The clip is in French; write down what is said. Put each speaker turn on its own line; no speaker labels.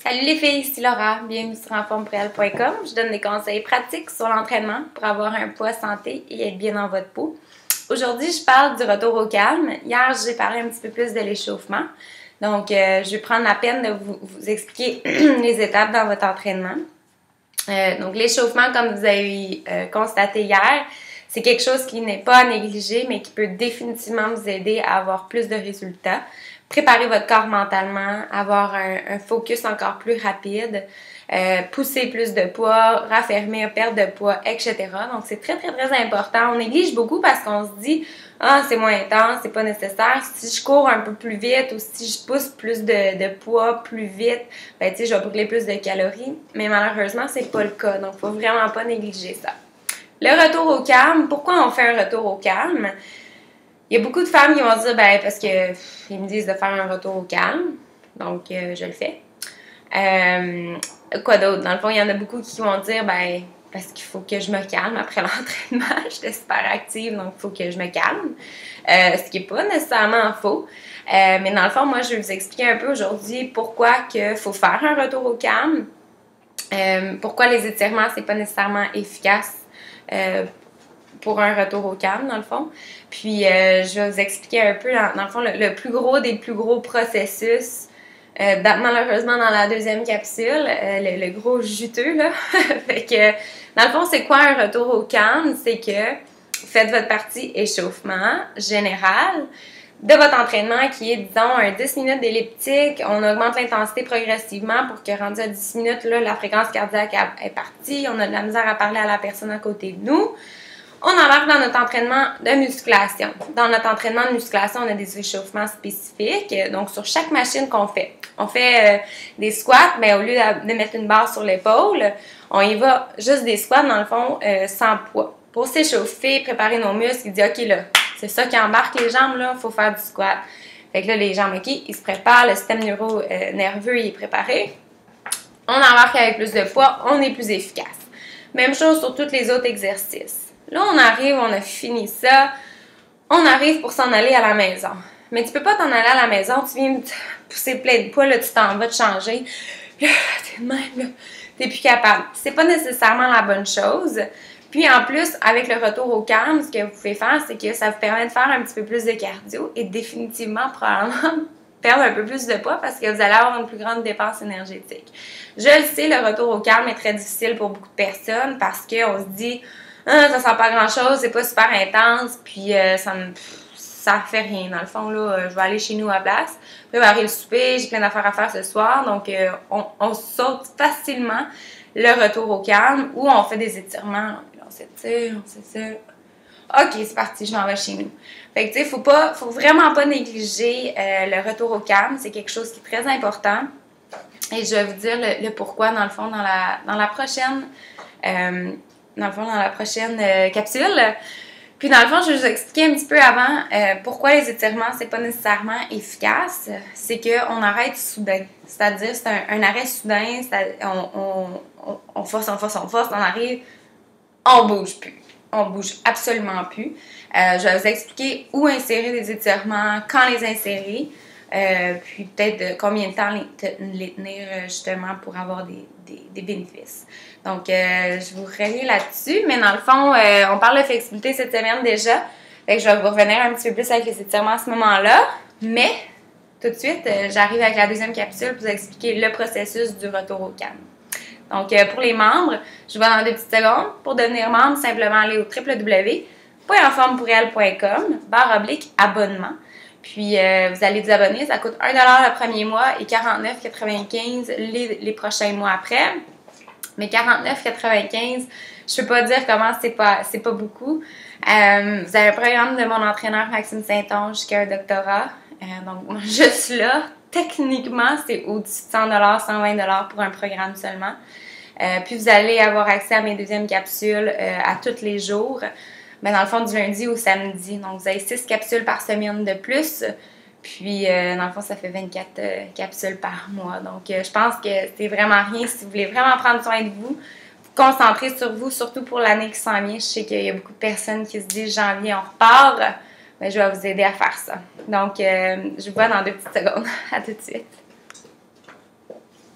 Salut les filles, ici Laura, bienvenue sur enformepourelle.com. Je donne des conseils pratiques sur l'entraînement pour avoir un poids santé et être bien dans votre peau. Aujourd'hui, je parle du retour au calme. Hier, j'ai parlé un petit peu plus de l'échauffement. Donc, je vais prendre la peine de vous expliquer les étapes dans votre entraînement. Donc, l'échauffement, comme vous avez constaté hier, c'est quelque chose qui n'est pas à négliger, mais qui peut définitivement vous aider à avoir plus de résultats. Préparer votre corps mentalement, avoir un focus encore plus rapide, pousser plus de poids, raffermir, perdre de poids, etc. Donc, c'est très, très, très important. On néglige beaucoup parce qu'on se dit « Ah, c'est moins intense, c'est pas nécessaire. Si je cours un peu plus vite ou si je pousse plus de poids plus vite, ben, tu sais, je vais brûler plus de calories. » Mais malheureusement, c'est pas le cas. Donc, faut vraiment pas négliger ça. Le retour au calme. Pourquoi on fait un retour au calme? Il y a beaucoup de femmes qui vont dire, ben, parce que ils me disent de faire un retour au calme. Donc, je le fais. Quoi d'autre? Dans le fond, il y en a beaucoup qui vont dire, ben, parce qu'il faut que je me calme après l'entraînement. J'étais super active, donc il faut que je me calme. Ce qui n'est pas nécessairement faux. Mais dans le fond, moi, je vais vous expliquer un peu aujourd'hui pourquoi il faut faire un retour au calme. Pourquoi les étirements, c'est pas nécessairement efficace pour un retour au calme, dans le fond. Puis, je vais vous expliquer un peu, dans le fond, le plus gros des plus gros processus. Malheureusement, dans la deuxième capsule, le gros juteux, là. Fait que, dans le fond, c'est quoi un retour au calme? C'est que vous faites votre partie échauffement général de votre entraînement qui est, disons, un 10 minutes d'elliptique. On augmente l'intensité progressivement pour que, rendu à 10 minutes, là, la fréquence cardiaque est partie. On a de la misère à parler à la personne à côté de nous. On embarque dans notre entraînement de musculation. Dans notre entraînement de musculation, on a des échauffements spécifiques. Donc, sur chaque machine qu'on fait, on fait des squats, mais au lieu de mettre une barre sur l'épaule, on y va juste des squats, dans le fond, sans poids. Pour s'échauffer, préparer nos muscles, il dit, OK, là, c'est ça qui embarque les jambes, là, il faut faire du squat. Fait que là, les jambes, OK, ils se préparent, le système nerveux, il est préparé. On embarque avec plus de poids, on est plus efficace. Même chose sur tous les autres exercices. Là, on arrive, on a fini ça. On arrive pour s'en aller à la maison. Mais tu peux pas t'en aller à la maison, tu viens te pousser plein de poids, là, tu t'en vas te changer. Là, t'es de même, là, t'es plus capable. C'est pas nécessairement la bonne chose. Puis en plus, avec le retour au calme, ce que vous pouvez faire, c'est que ça vous permet de faire un petit peu plus de cardio et définitivement, probablement, perdre un peu plus de poids parce que vous allez avoir une plus grande dépense énergétique. Je le sais, le retour au calme est très difficile pour beaucoup de personnes parce qu'on se dit ah, ça sent pas grand-chose, c'est pas super intense, puis ça fait rien. Dans le fond, là, je vais aller chez nous à la place, préparer le souper, j'ai plein d'affaires à faire ce soir, donc on saute facilement le retour au calme ou on fait des étirements. On s'étire. OK, c'est parti, je m'en vais chez nous. Fait que, tu sais, faut vraiment pas négliger le retour au calme, c'est quelque chose qui est très important. Et je vais vous dire le pourquoi, dans le fond, dans la prochaine capsule. Puis dans le fond, je vais vous expliquer un petit peu avant pourquoi les étirements, c'est pas nécessairement efficace. C'est qu'on arrête soudain. C'est-à-dire, c'est un arrêt soudain. On force, on arrive, on bouge plus. On bouge absolument plus. Je vais vous expliquer où insérer des étirements, quand les insérer. Puis peut-être combien de temps les tenir justement pour avoir des bénéfices. Donc, je vous relis là-dessus, mais dans le fond, on parle de flexibilité cette semaine déjà, fait que je vais vous revenir un petit peu plus avec les étirements à ce moment-là, mais tout de suite, j'arrive avec la deuxième capsule pour vous expliquer le processus du retour au calme. Donc, pour les membres, je vous vois dans 2 petites secondes. Pour devenir membre, simplement aller au www.enformepourelle.com/abonnement. Puis, vous allez vous abonner. Ça coûte 1$ le premier mois et 49,95$ les prochains mois après. Mais 49,95$, je peux pas dire comment c'est pas beaucoup. Vous avez un programme de mon entraîneur Maxime Saint-Onge jusqu'à un doctorat. Donc, moi, je suis là. Techniquement, c'est au-dessus de 100$, 120$ pour un programme seulement. Puis, vous allez avoir accès à mes deuxièmes capsules à tous les jours. Mais dans le fond, du lundi au samedi. Donc, vous avez 6 capsules par semaine de plus. Puis, dans le fond, ça fait 24 capsules par mois. Donc, je pense que c'est vraiment rien. Si vous voulez vraiment prendre soin de vous, vous concentrer sur vous, surtout pour l'année qui s'en vient. Je sais qu'il y a beaucoup de personnes qui se disent « janvier, on repart ». Mais je vais vous aider à faire ça. Donc, je vous vois dans 2 petites secondes. À tout de suite.